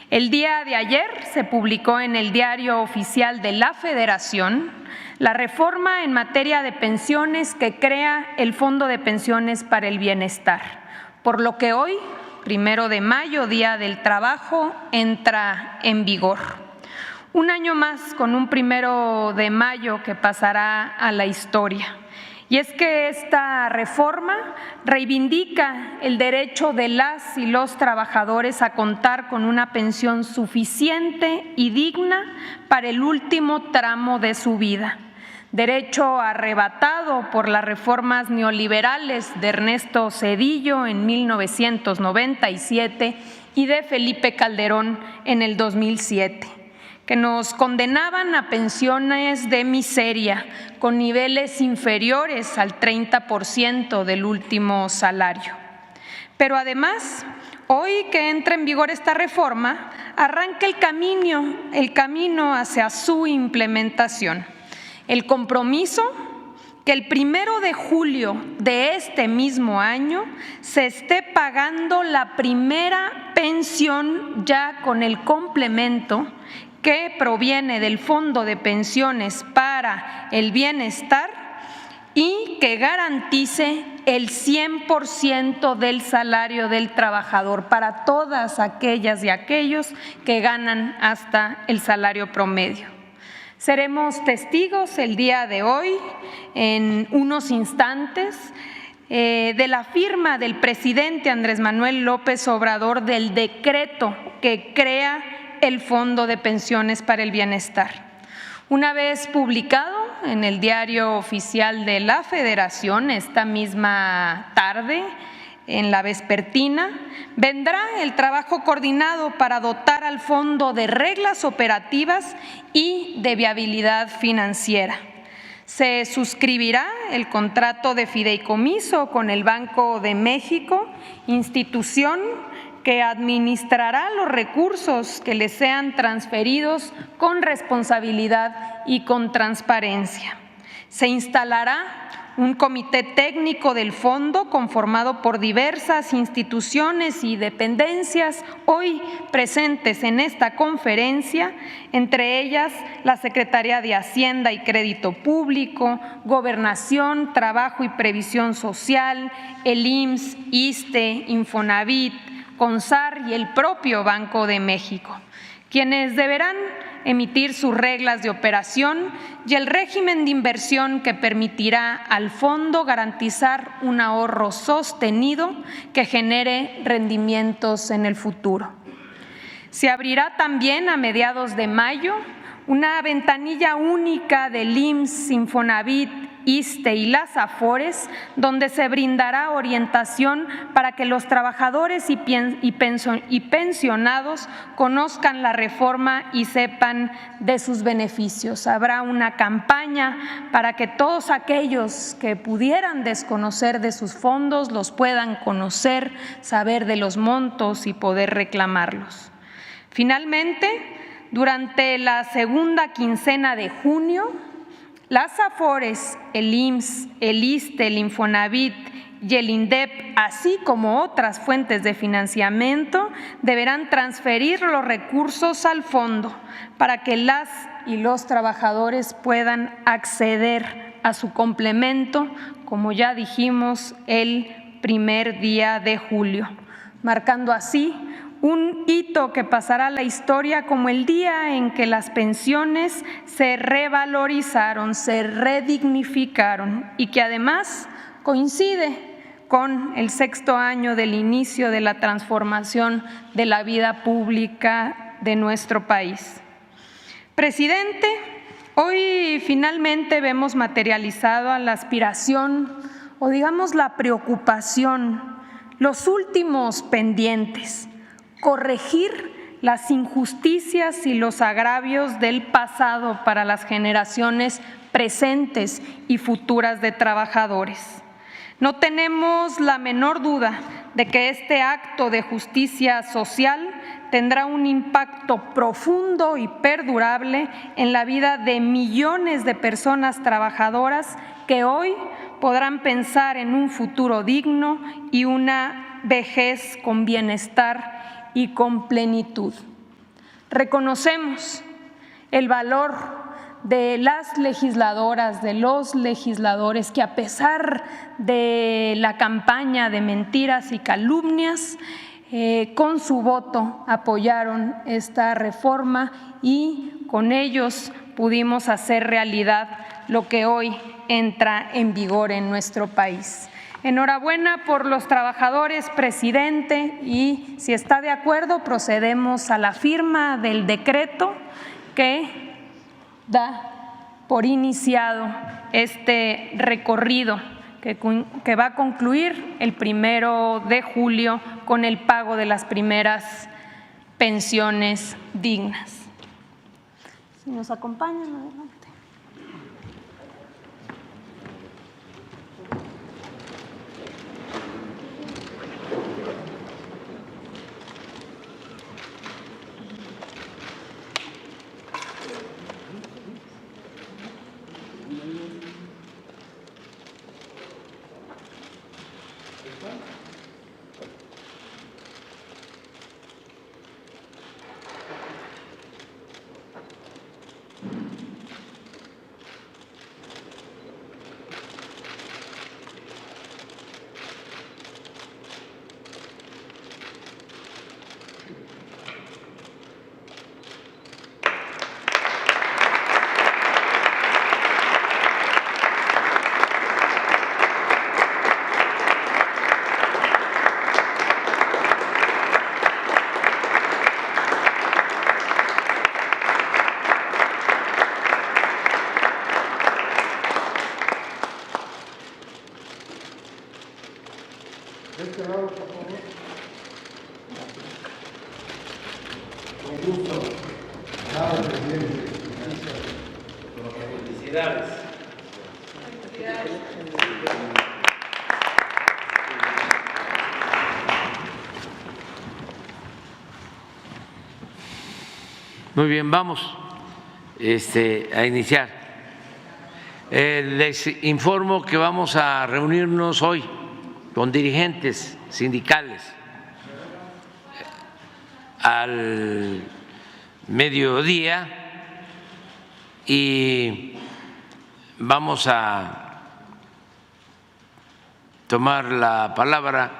El día de ayer se publicó en el Diario Oficial de la Federación la reforma en materia de pensiones que crea el Fondo de Pensiones para el Bienestar, por lo que hoy, 1 de mayo, Día del Trabajo, entra en vigor. Un año más con un 1 de mayo que pasará a la historia. Y es que esta reforma reivindica el derecho de las y los trabajadores a contar con una pensión suficiente y digna para el último tramo de su vida. Derecho arrebatado por las reformas neoliberales de Ernesto Zedillo en 1997 y de Felipe Calderón en el 2007. Que nos condenaban a pensiones de miseria con niveles inferiores al 30% del último salario. Pero además, hoy que entra en vigor esta reforma, arranca el camino hacia su implementación. El compromiso que el 1 de julio de este mismo año se esté pagando la primera pensión ya con el complemento que proviene del Fondo de Pensiones para el Bienestar y que garantice el 100% del salario del trabajador para todas aquellas y aquellos que ganan hasta el salario promedio. Seremos testigos el día de hoy, en unos instantes, de la firma del presidente Andrés Manuel López Obrador del decreto que crea el Fondo de Pensiones para el Bienestar. Una vez publicado en el Diario Oficial de la Federación, esta misma tarde, en la vespertina, vendrá el trabajo coordinado para dotar al fondo de reglas operativas y de viabilidad financiera. Se suscribirá el contrato de fideicomiso con el Banco de México, institución que administrará los recursos que le sean transferidos con responsabilidad y con transparencia. Se instalará un comité técnico del fondo conformado por diversas instituciones y dependencias hoy presentes en esta conferencia, entre ellas la Secretaría de Hacienda y Crédito Público, Gobernación, Trabajo y Previsión Social, el IMSS, ISSSTE, Infonavit, CONSAR y el propio Banco de México, quienes deberán emitir sus reglas de operación y el régimen de inversión que permitirá al fondo garantizar un ahorro sostenido que genere rendimientos en el futuro. Se abrirá también a mediados de mayo una ventanilla única del IMSS, Infonavit, ISSSTE y las AFORES, donde se brindará orientación para que los trabajadores y pensionados conozcan la reforma y sepan de sus beneficios. Habrá una campaña para que todos aquellos que pudieran desconocer de sus fondos los puedan conocer, saber de los montos y poder reclamarlos. Finalmente, durante la segunda quincena de junio, las AFORES, el IMSS, el ISSSTE, el Infonavit y el INDEP, así como otras fuentes de financiamiento, deberán transferir los recursos al fondo para que las y los trabajadores puedan acceder a su complemento, como ya dijimos, el 1 día de julio, marcando así un hito que pasará a la historia como el día en que las pensiones se revalorizaron, se redignificaron y que además coincide con el 6º año del inicio de la transformación de la vida pública de nuestro país. Presidente, hoy finalmente vemos materializado la aspiración o digamos la preocupación, los últimos pendientes, corregir las injusticias y los agravios del pasado para las generaciones presentes y futuras de trabajadores. No tenemos la menor duda de que este acto de justicia social tendrá un impacto profundo y perdurable en la vida de millones de personas trabajadoras que hoy podrán pensar en un futuro digno y una vejez con bienestar y con plenitud. Reconocemos el valor de las legisladoras, de los legisladores que a pesar de la campaña de mentiras y calumnias, con su voto apoyaron esta reforma y con ellos pudimos hacer realidad lo que hoy entra en vigor en nuestro país. Enhorabuena por los trabajadores, presidente, y si está de acuerdo procedemos a la firma del decreto que da por iniciado este recorrido que va a concluir el 1 de julio con el pago de las primeras pensiones dignas. Si nos acompañan, adelante. Felicidades. Muy bien, vamos a iniciar. Les informo que vamos a reunirnos hoy con dirigentes sindicales al mediodía y vamos a tomar la palabra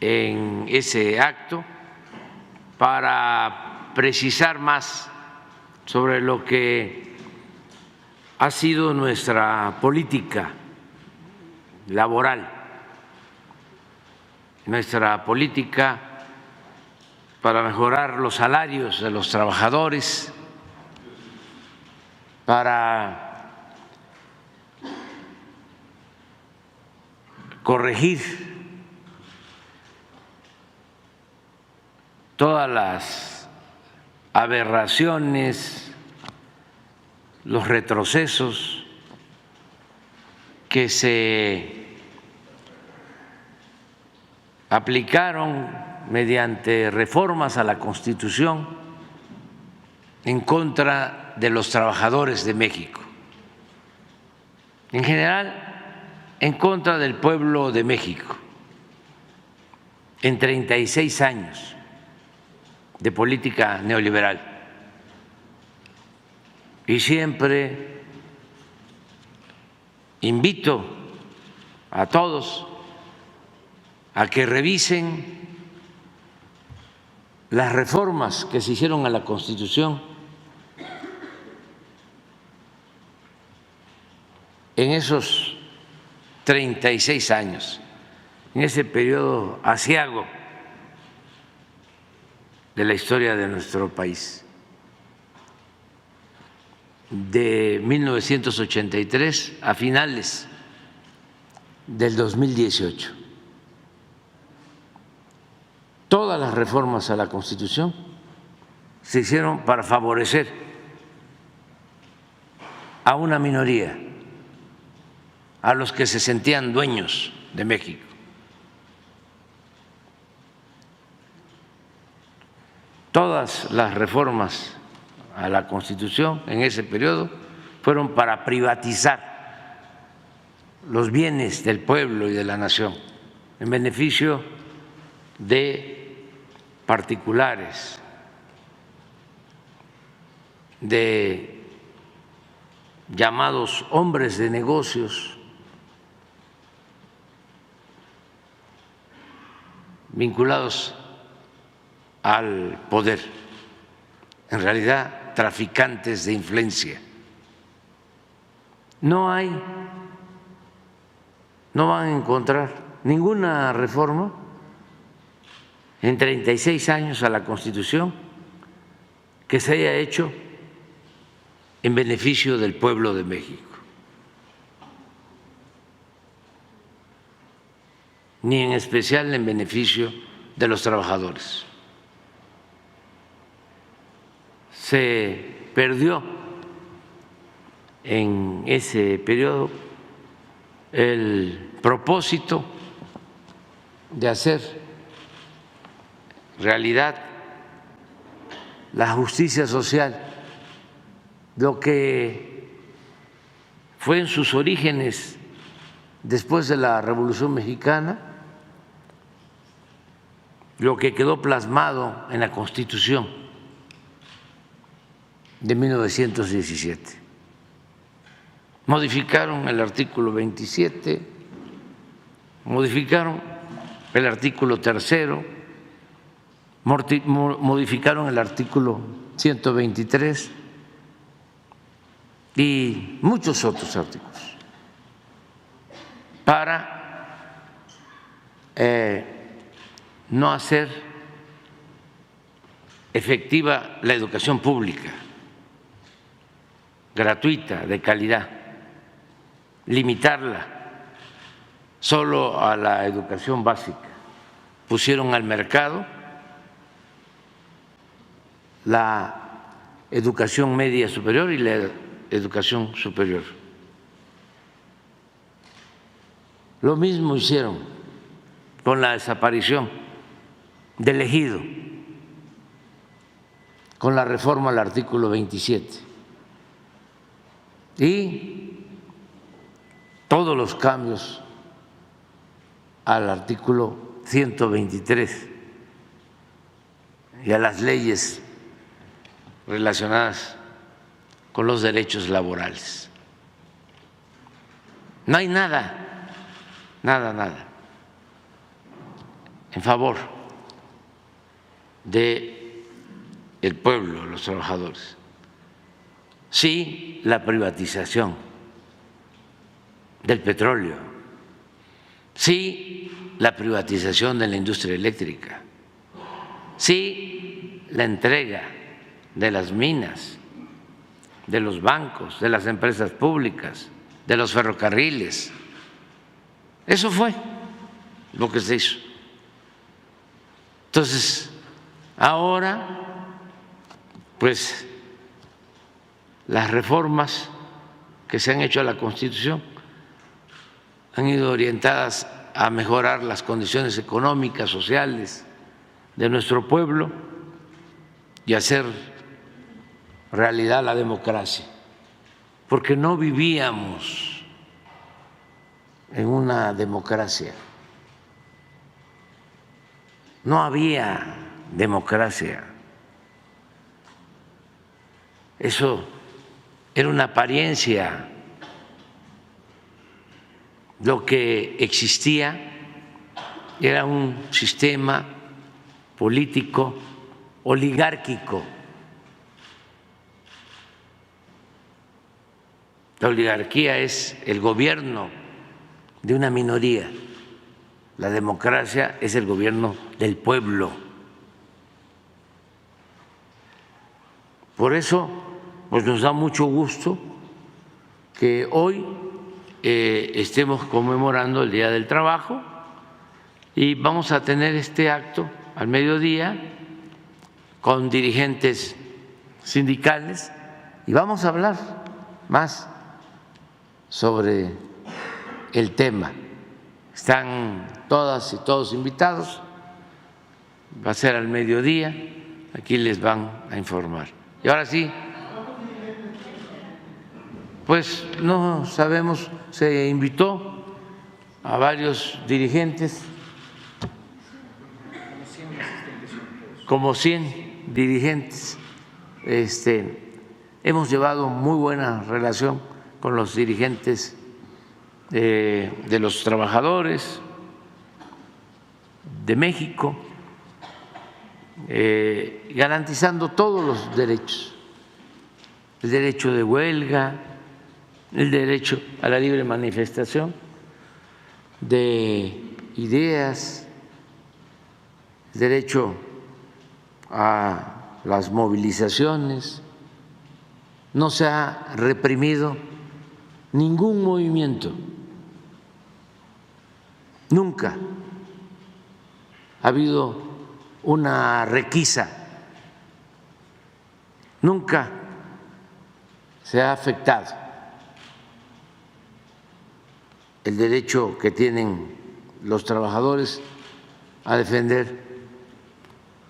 en ese acto para precisar más sobre lo que ha sido nuestra política laboral, nuestra política para mejorar los salarios de los trabajadores, para corregir todas las aberraciones, los retrocesos que se aplicaron mediante reformas a la Constitución en contra de los trabajadores de México, en general en contra del pueblo de México, en 36 años de política neoliberal. Y siempre invito a todos a que revisen las reformas que se hicieron a la Constitución en esos 36 años, en ese periodo aciago de la historia de nuestro país, de 1983 a finales del 2018. Todas las reformas a la Constitución se hicieron para favorecer a una minoría, a los que se sentían dueños de México. Todas las reformas a la Constitución en ese periodo fueron para privatizar los bienes del pueblo y de la nación en beneficio de particulares, de llamados hombres de negocios vinculados al poder, en realidad traficantes de influencia. No van a encontrar ninguna reforma en 36 años a la Constitución que se haya hecho en beneficio del pueblo de México, ni en especial en beneficio de los trabajadores. Se perdió en ese periodo el propósito de hacer realidad la justicia social, lo que fue en sus orígenes después de la Revolución Mexicana, lo que quedó plasmado en la Constitución de 1917. Modificaron el artículo 27, modificaron el artículo 3, modificaron el artículo 123 y muchos otros artículos para no hacer efectiva la educación pública, gratuita, de calidad, limitarla solo a la educación básica. Pusieron al mercado la educación media superior y la educación superior. Lo mismo hicieron con la desaparición del ejido, con la reforma al artículo 27 y todos los cambios al artículo 123 y a las leyes relacionadas con los derechos laborales. No hay nada en favor de el pueblo, los trabajadores. Sí, la privatización del petróleo, sí, la privatización de la industria eléctrica, sí, la entrega de las minas, de los bancos, de las empresas públicas, de los ferrocarriles. Eso fue lo que se hizo. Entonces, ahora, pues, las reformas que se han hecho a la Constitución han ido orientadas a mejorar las condiciones económicas, sociales de nuestro pueblo y hacer realidad la democracia, porque no vivíamos en una democracia, no había democracia, eso era una apariencia. Lo que existía era un sistema político oligárquico. La oligarquía es el gobierno de una minoría, la democracia es el gobierno del pueblo. Por eso, pues nos da mucho gusto que hoy estemos conmemorando el Día del Trabajo y vamos a tener este acto al mediodía con dirigentes sindicales y vamos a hablar más sobre el tema. Están todas y todos invitados, va a ser al mediodía, aquí les van a informar. Y ahora sí, pues no sabemos, se invitó a varios dirigentes, como 100 dirigentes hemos llevado muy buena relación con los dirigentes de los trabajadores de México, garantizando todos los derechos, el derecho de huelga, el derecho a la libre manifestación de ideas, el derecho a las movilizaciones. No se ha reprimido ningún movimiento, nunca ha habido una requisa, nunca se ha afectado el derecho que tienen los trabajadores a defender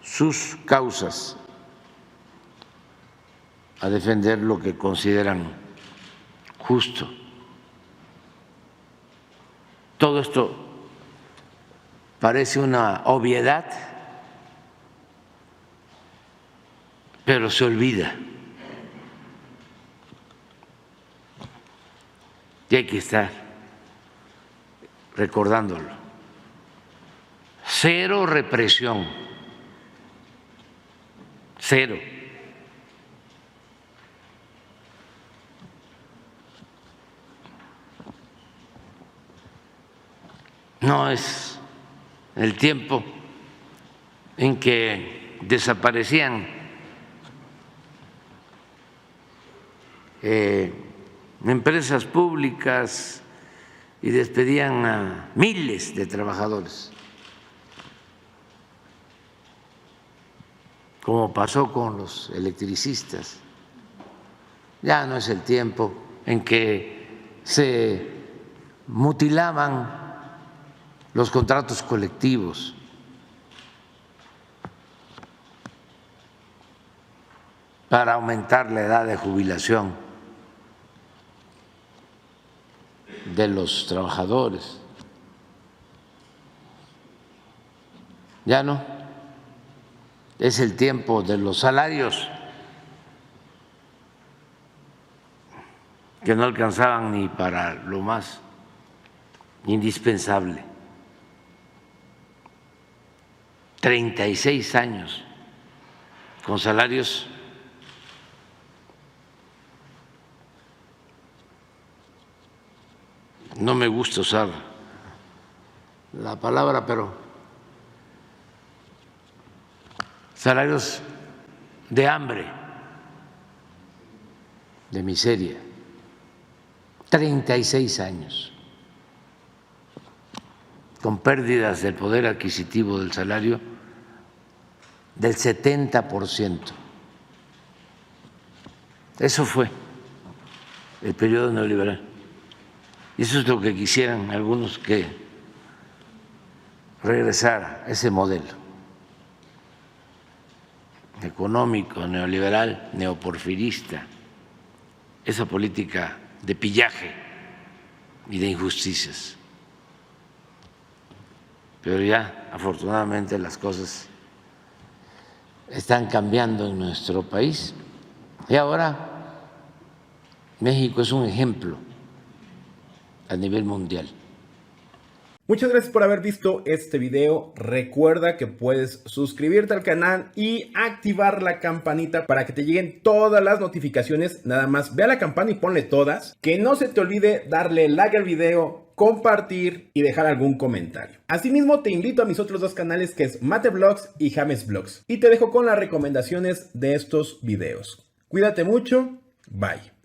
sus causas, a defender lo que consideran justo. Todo esto parece una obviedad, pero se olvida. Y hay que estar recordándolo. Cero represión, cero. No es el tiempo en que desaparecían empresas públicas y despedían a miles de trabajadores, como pasó con los electricistas. Ya no es el tiempo en que se mutilaban los contratos colectivos. Para aumentar la edad de jubilación de los trabajadores. Ya no, es el tiempo de los salarios que no alcanzaban ni para lo más indispensable. 36 años con salarios no me gusta usar la palabra, pero salarios de hambre, de miseria, 36 años, con pérdidas del poder adquisitivo del salario del 70%. Eso fue el periodo neoliberal. Y eso es lo que quisieran algunos, que regresara a ese modelo económico, neoliberal, neoporfirista, esa política de pillaje y de injusticias. Pero ya, afortunadamente, las cosas están cambiando en nuestro país y ahora México es un ejemplo a nivel mundial. Muchas gracias por haber visto este video. Recuerda que puedes suscribirte al canal y activar la campanita para que te lleguen todas las notificaciones. Nada más ve a la campana y ponle todas. Que no se te olvide darle like al video, compartir y dejar algún comentario. Asimismo, te invito a mis otros dos canales, que es Mate Vlogs y James Vlogs. Y te dejo con las recomendaciones de estos videos. Cuídate mucho. Bye.